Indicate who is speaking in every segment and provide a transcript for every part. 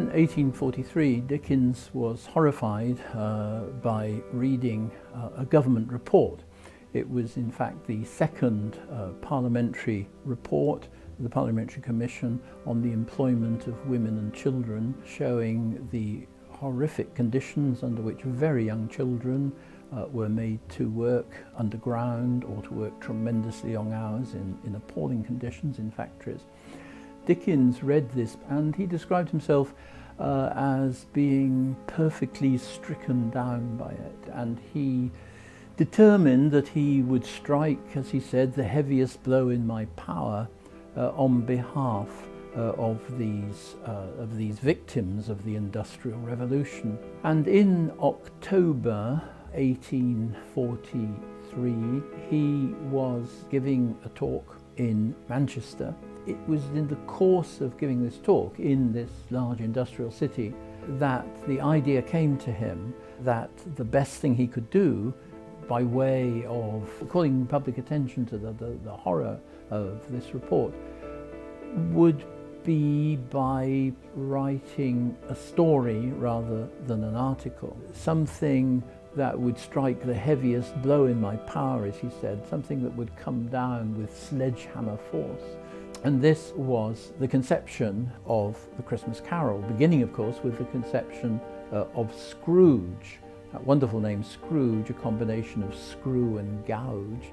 Speaker 1: In 1843, Dickens was horrified by reading a government report. It was in fact the second parliamentary report, the Parliamentary Commission on the Employment of Women and Children, showing the horrific conditions under which very young children were made to work underground or to work tremendously long hours in appalling conditions in factories. Dickens read this and he described himself as being perfectly stricken down by it, and he determined that he would strike, as he said, the heaviest blow in my power on behalf of these victims of the Industrial Revolution. And in October 1843, he was giving a talk in Manchester. It was in the course of giving this talk in this large industrial city that the idea came to him that the best thing he could do, by way of calling public attention to the horror of this report, would be by writing a story rather than an article. Something that would strike the heaviest blow in my power, as he said, something that would come down with sledgehammer force. And this was the conception of the Christmas Carol, beginning of course with the conception of Scrooge. That wonderful name Scrooge, a combination of screw and gouge.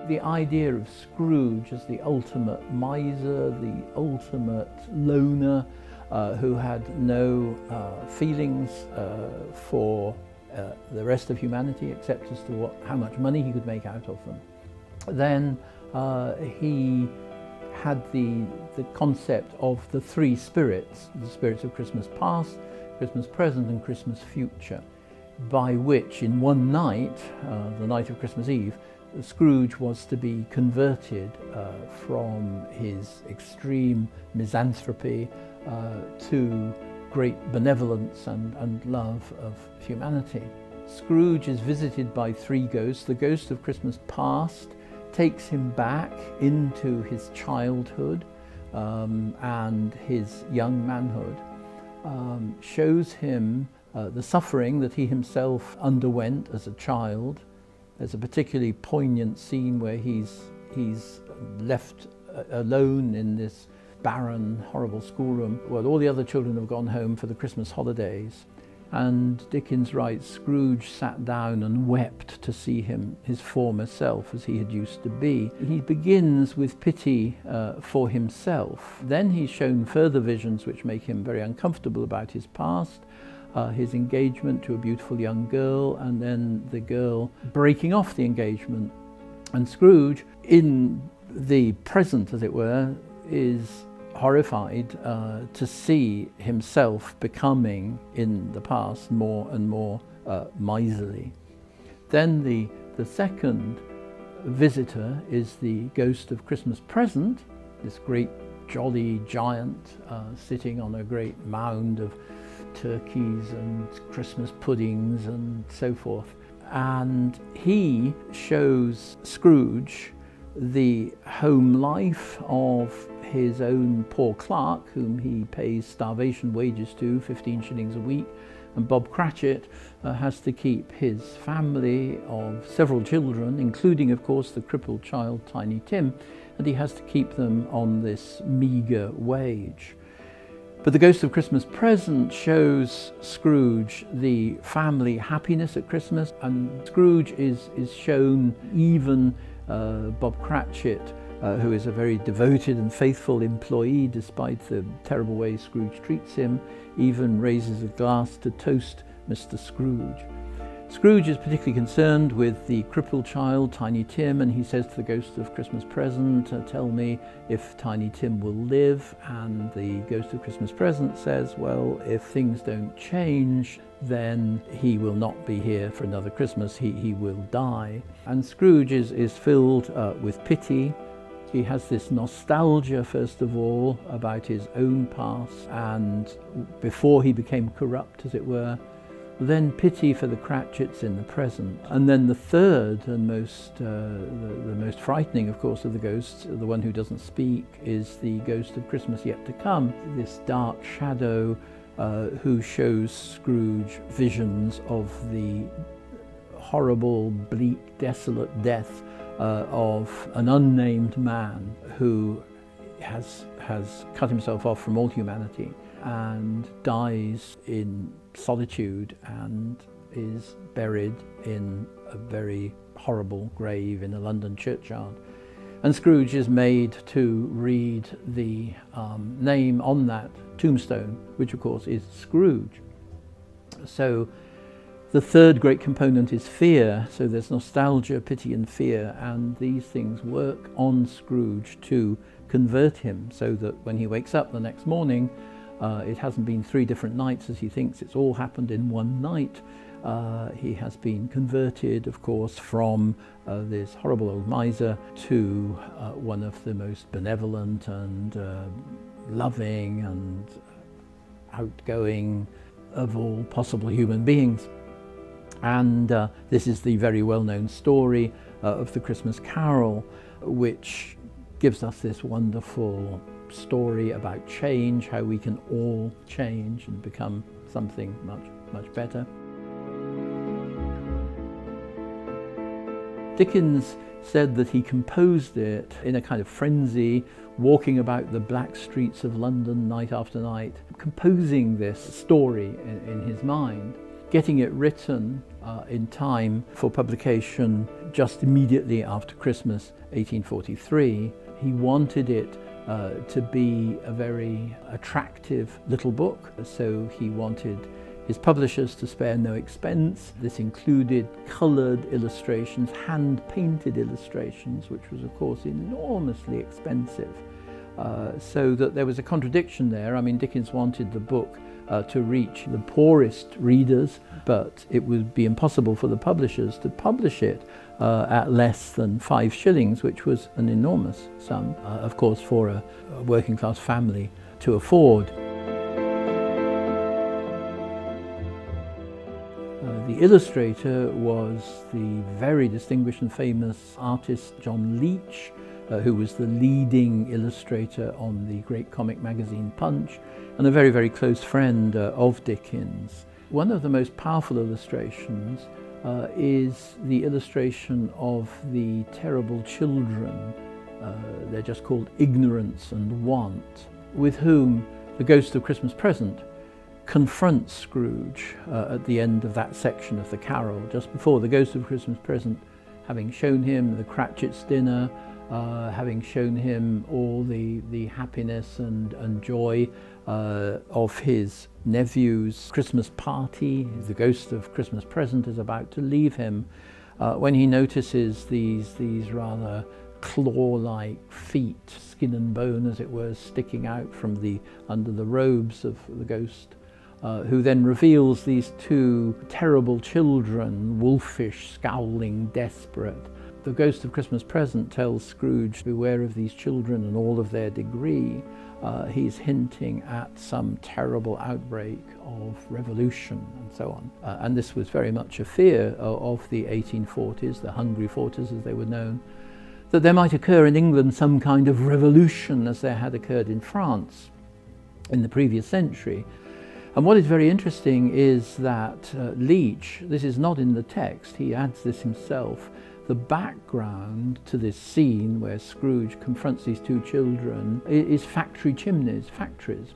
Speaker 1: The idea of Scrooge as the ultimate miser, the ultimate loner, who had no feelings for the rest of humanity except as to how much money he could make out of them. Then he had the concept of the three spirits, the spirits of Christmas past, Christmas present and Christmas future, by which in one night, the night of Christmas Eve, Scrooge was to be converted from his extreme misanthropy to great benevolence and love of humanity. Scrooge is visited by three ghosts. The ghost of Christmas past takes him back into his childhood and his young manhood, shows him the suffering that he himself underwent as a child. There's a particularly poignant scene where he's left alone in this barren, horrible schoolroom. Well, all the other children have gone home for the Christmas holidays. And Dickens writes, Scrooge sat down and wept to see his former self as he had used to be. He begins with pity for himself. Then he's shown further visions which make him very uncomfortable about his past, his engagement to a beautiful young girl, and then the girl breaking off the engagement. And Scrooge, in the present as it were, is horrified to see himself becoming in the past more and more miserly. Then the second visitor is the ghost of Christmas present, this great jolly giant sitting on a great mound of turkeys and Christmas puddings and so forth. And he shows Scrooge the home life of his own poor clerk, whom he pays starvation wages to, 15 shillings a week, and Bob Cratchit has to keep his family of several children, including of course the crippled child Tiny Tim, and he has to keep them on this meagre wage. But the Ghost of Christmas Present shows Scrooge the family happiness at Christmas, and Scrooge is shown, even Bob Cratchit, who is a very devoted and faithful employee despite the terrible way Scrooge treats him, even raises a glass to toast Mr. Scrooge. Scrooge is particularly concerned with the crippled child, Tiny Tim, and he says to the Ghost of Christmas Present, tell me if Tiny Tim will live. And the Ghost of Christmas Present says, well, if things don't change, then he will not be here for another Christmas, he will die. And Scrooge is filled with pity. He has this nostalgia, first of all, about his own past, and before he became corrupt, as it were, then pity for the Cratchits in the present, and then the third and the most frightening, of course, of the ghosts, the one who doesn't speak, is the ghost of Christmas Yet to Come, this dark shadow who shows Scrooge visions of the horrible, bleak, desolate death of an unnamed man who has cut himself off from all humanity and dies in solitude and is buried in a very horrible grave in a London churchyard. And Scrooge is made to read the name on that tombstone, which of course is Scrooge. So the third great component is fear, so there's nostalgia, pity and fear, and these things work on Scrooge to convert him, so that when he wakes up the next morning, it hasn't been 3 different nights as he thinks, it's all happened in one night. He has been converted, of course, from this horrible old miser to one of the most benevolent and loving and outgoing of all possible human beings. And this is the very well-known story of the Christmas Carol, which gives us this wonderful story about change, how we can all change and become something much, much better. Dickens said that he composed it in a kind of frenzy, walking about the black streets of London night after night, composing this story in his mind, getting it written in time for publication just immediately after Christmas 1843. He wanted it to be a very attractive little book, so he wanted his publishers to spare no expense. This included coloured illustrations, hand-painted illustrations, which was of course enormously expensive. So that there was a contradiction there. I mean, Dickens wanted the book to reach the poorest readers, but it would be impossible for the publishers to publish it at less than 5 shillings, which was an enormous sum, of course, for a working class family to afford. The illustrator was the very distinguished and famous artist John Leech, who was the leading illustrator on the great comic magazine Punch, and a very, very close friend of Dickens. One of the most powerful illustrations is the illustration of the terrible children, they're just called Ignorance and Want, with whom the Ghost of Christmas Present confronts Scrooge at the end of that section of the carol, just before the Ghost of Christmas Present, having shown him the Cratchits' dinner, having shown him all the happiness and joy of his nephew's Christmas party. The Ghost of Christmas Present is about to leave him when he notices these rather claw-like feet, skin and bone as it were, sticking out from under the robes of the ghost, who then reveals these 2 terrible children, wolfish, scowling, desperate. The Ghost of Christmas Present tells Scrooge, beware of these children and all of their degree. He's hinting at some terrible outbreak of revolution and so on. And this was very much a fear of the 1840s, the Hungry Forties as they were known, that there might occur in England some kind of revolution as there had occurred in France in the previous century. And what is very interesting is that Leech, this is not in the text, he adds this himself, the background to this scene where Scrooge confronts these 2 children is factory chimneys, factories.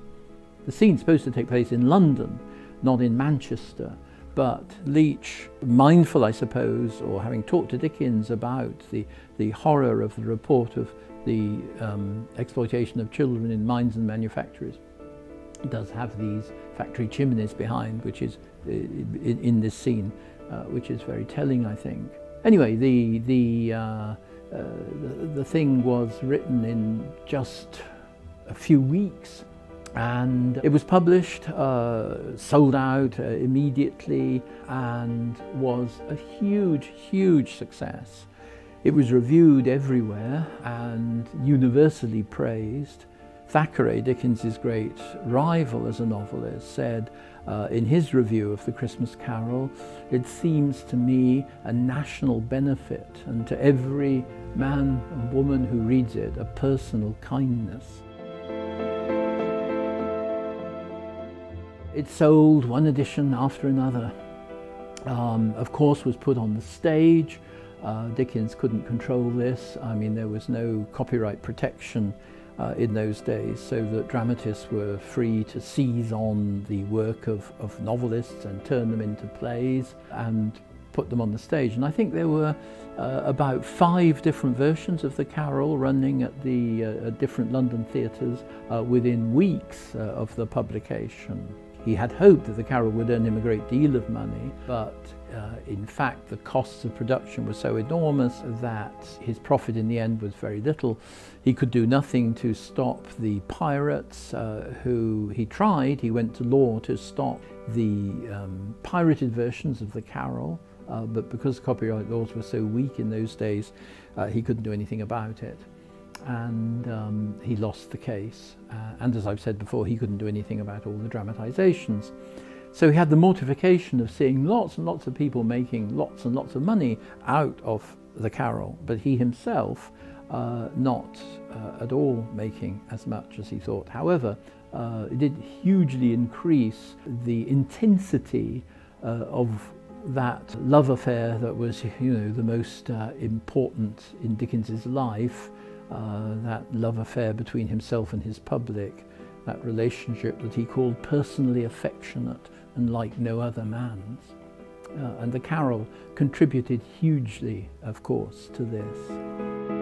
Speaker 1: The scene's supposed to take place in London, not in Manchester, but Leech, mindful I suppose, or having talked to Dickens about the horror of the report of the exploitation of children in mines and manufactories, does have these factory chimneys behind, which is in this scene, which is very telling, I think. Anyway, the thing was written in just a few weeks, and it was published, sold out immediately, and was a huge, huge success. It was reviewed everywhere and universally praised. Thackeray, Dickens's great rival as a novelist, said in his review of The Christmas Carol, "It seems to me a national benefit, and to every man and woman who reads it, a personal kindness." It sold one edition after another. Of course, was put on the stage. Dickens couldn't control this. I mean, there was no copyright protection in those days, so that dramatists were free to seize on the work of novelists and turn them into plays and put them on the stage. And I think there were about 5 different versions of the Carol running at the different London theatres within weeks of the publication. He had hoped that the Carol would earn him a great deal of money, but in fact the costs of production were so enormous that his profit in the end was very little. He could do nothing to stop the pirates who he tried. He went to law to stop the pirated versions of the Carol, but because copyright laws were so weak in those days, he couldn't do anything about it. And he lost the case. And as I've said before, he couldn't do anything about all the dramatizations. So he had the mortification of seeing lots and lots of people making lots and lots of money out of the Carol, but he himself not at all making as much as he thought. However, it did hugely increase the intensity of that love affair that was, you know, the most important in Dickens's life. That love affair between himself and his public, that relationship that he called personally affectionate and like no other man's. And the Carol contributed hugely, of course, to this.